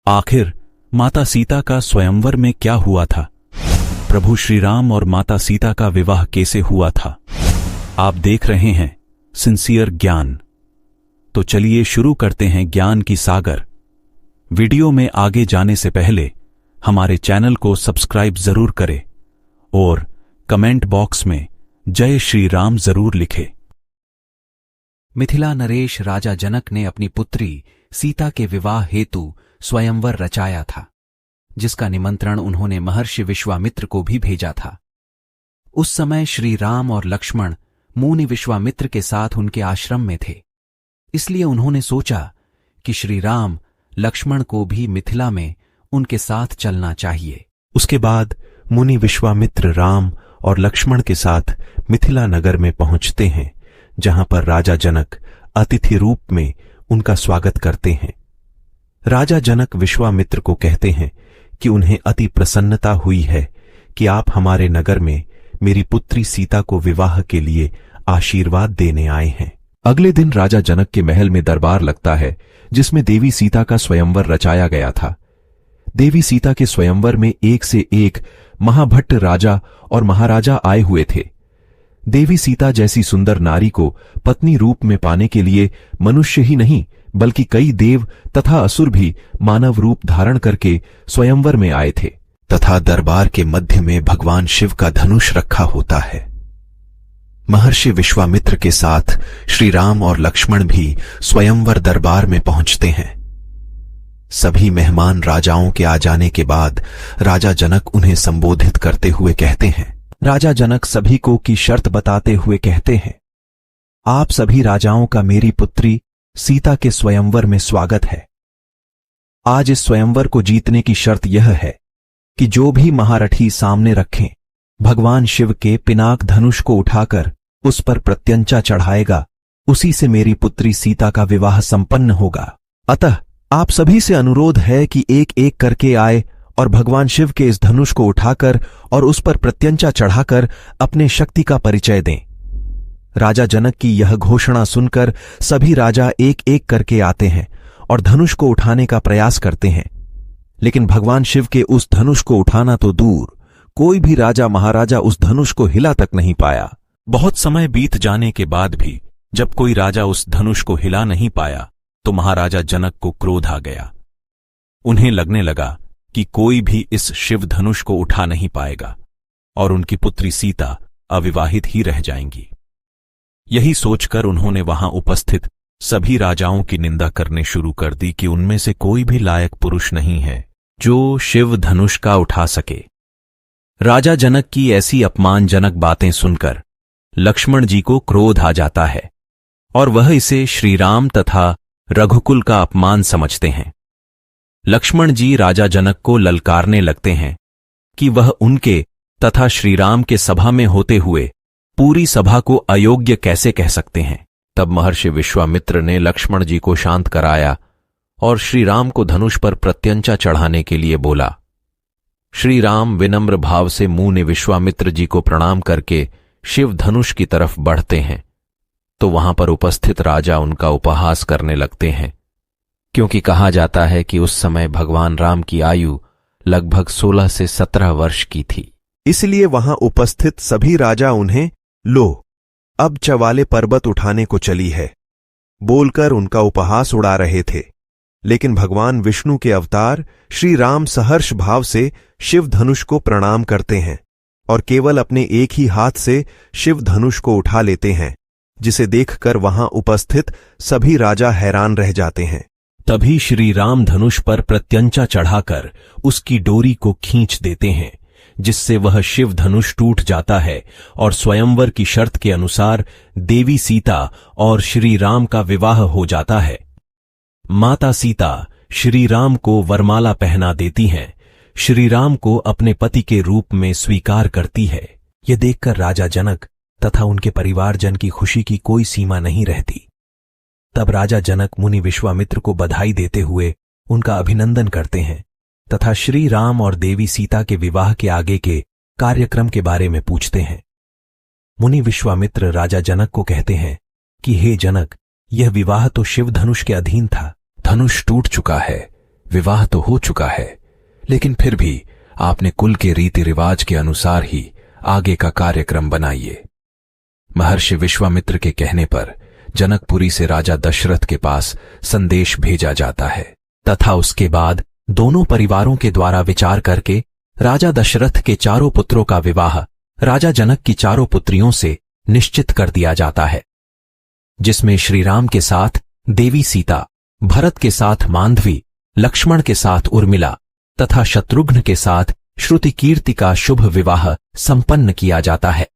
आखिर माता सीता का स्वयंवर में क्या हुआ था? प्रभु श्री राम और माता सीता का विवाह कैसे हुआ था? आप देख रहे हैं सिंसियर ज्ञान। तो चलिए शुरू करते हैं ज्ञान की सागर। वीडियो में आगे जाने से पहले हमारे चैनल को सब्सक्राइब जरूर करें और कमेंट बॉक्स में जय श्री राम जरूर लिखें। मिथिला नरेश राजा जनक ने अपनी पुत्री सीता के विवाह हेतु स्वयंवर रचाया था, जिसका निमंत्रण उन्होंने महर्षि विश्वामित्र को भी भेजा था। उस समय श्री राम और लक्ष्मण मुनि विश्वामित्र के साथ उनके आश्रम में थे, इसलिए उन्होंने सोचा कि श्री राम लक्ष्मण को भी मिथिला में उनके साथ चलना चाहिए। उसके बाद मुनि विश्वामित्र राम और लक्ष्मण के साथ मिथिला नगर में पहुंचते हैं, जहां पर राजा जनक अतिथि रूप में उनका स्वागत करते हैं। राजा जनक विश्वामित्र को कहते हैं कि उन्हें अति प्रसन्नता हुई है कि आप हमारे नगर में मेरी पुत्री सीता को विवाह के लिए आशीर्वाद देने आए हैं। अगले दिन राजा जनक के महल में दरबार लगता है, जिसमें देवी सीता का स्वयंवर रचाया गया था। देवी सीता के स्वयंवर में एक से एक महाभट्ट राजा और महाराजा आए हुए थे। देवी सीता जैसी सुंदर नारी को पत्नी रूप में पाने के लिए मनुष्य ही नहीं बल्कि कई देव तथा असुर भी मानव रूप धारण करके स्वयंवर में आए थे, तथा दरबार के मध्य में भगवान शिव का धनुष रखा होता है। महर्षि विश्वामित्र के साथ श्री राम और लक्ष्मण भी स्वयंवर दरबार में पहुंचते हैं। सभी मेहमान राजाओं के आ जाने के बाद राजा जनक उन्हें संबोधित करते हुए कहते हैं। राजा जनक सभी को की शर्त बताते हुए कहते हैं, आप सभी राजाओं का मेरी पुत्री सीता के स्वयंवर में स्वागत है। आज इस स्वयंवर को जीतने की शर्त यह है कि जो भी महारथी सामने रखें, भगवान शिव के पिनाक धनुष को उठाकर उस पर प्रत्यंचा चढ़ाएगा, उसी से मेरी पुत्री सीता का विवाह संपन्न होगा। अतः आप सभी से अनुरोध है कि एक एक करके आए और भगवान शिव के इस धनुष को उठाकर और उस पर प्रत्यंचा चढ़ाकर अपने शक्ति का परिचय दें। राजा जनक की यह घोषणा सुनकर सभी राजा एक एक करके आते हैं और धनुष को उठाने का प्रयास करते हैं, लेकिन भगवान शिव के उस धनुष को उठाना तो दूर, कोई भी राजा महाराजा उस धनुष को हिला तक नहीं पाया। बहुत समय बीत जाने के बाद भी जब कोई राजा उस धनुष को हिला नहीं पाया तो महाराजा जनक को क्रोध आ गया। उन्हें लगने लगा कि कोई भी इस शिव धनुष को उठा नहीं पाएगा और उनकी पुत्री सीता अविवाहित ही रह जाएंगी। यही सोचकर उन्होंने वहां उपस्थित सभी राजाओं की निंदा करने शुरू कर दी कि उनमें से कोई भी लायक पुरुष नहीं है जो शिव धनुष का उठा सके। राजा जनक की ऐसी अपमानजनक बातें सुनकर लक्ष्मण जी को क्रोध आ जाता है और वह इसे श्री राम तथा रघुकुल का अपमान समझते हैं। लक्ष्मण जी राजा जनक को ललकारने लगते हैं कि वह उनके तथा श्री राम के सभा में होते हुए पूरी सभा को अयोग्य कैसे कह सकते हैं। तब महर्षि विश्वामित्र ने लक्ष्मण जी को शांत कराया और श्री राम को धनुष पर प्रत्यंचा चढ़ाने के लिए बोला। श्री राम विनम्र भाव से मुनि विश्वामित्र जी को प्रणाम करके शिव धनुष की तरफ बढ़ते हैं, तो वहां पर उपस्थित राजा उनका उपहास करने लगते हैं, क्योंकि कहा जाता है कि उस समय भगवान राम की आयु लगभग 16 से 17 वर्ष की थी। इसलिए वहां उपस्थित सभी राजा उन्हें लो अब चवाले पर्वत उठाने को चली है बोलकर उनका उपहास उड़ा रहे थे। लेकिन भगवान विष्णु के अवतार श्री राम सहर्ष भाव से शिव धनुष को प्रणाम करते हैं और केवल अपने एक ही हाथ से शिव धनुष को उठा लेते हैं, जिसे देखकर वहां उपस्थित सभी राजा हैरान रह जाते हैं। तभी श्री राम धनुष पर प्रत्यंचा चढ़ाकर उसकी डोरी को खींच देते हैं, जिससे वह शिव धनुष टूट जाता है और स्वयंवर की शर्त के अनुसार देवी सीता और श्री राम का विवाह हो जाता है। माता सीता श्री राम को वरमाला पहना देती हैं, श्री राम को अपने पति के रूप में स्वीकार करती है। यह देखकर राजा जनक तथा उनके परिवारजन की खुशी की कोई सीमा नहीं रहती। तब राजा जनक मुनि विश्वामित्र को बधाई देते हुए उनका अभिनंदन करते हैं तथा श्री राम और देवी सीता के विवाह के आगे के कार्यक्रम के बारे में पूछते हैं। मुनि विश्वामित्र राजा जनक को कहते हैं कि हे जनक, यह विवाह तो शिव धनुष के अधीन था, धनुष टूट चुका है, विवाह तो हो चुका है, लेकिन फिर भी आपने कुल के रीति रिवाज के अनुसार ही आगे का कार्यक्रम बनाइए। महर्षि विश्वामित्र के कहने पर जनकपुरी से राजा दशरथ के पास संदेश भेजा जाता है तथा उसके बाद दोनों परिवारों के द्वारा विचार करके राजा दशरथ के चारों पुत्रों का विवाह राजा जनक की चारों पुत्रियों से निश्चित कर दिया जाता है, जिसमें श्री राम के साथ देवी सीता, भरत के साथ मांधवी, लक्ष्मण के साथ उर्मिला तथा शत्रुघ्न के साथ श्रुति कीर्ति का शुभ विवाह संपन्न किया जाता है।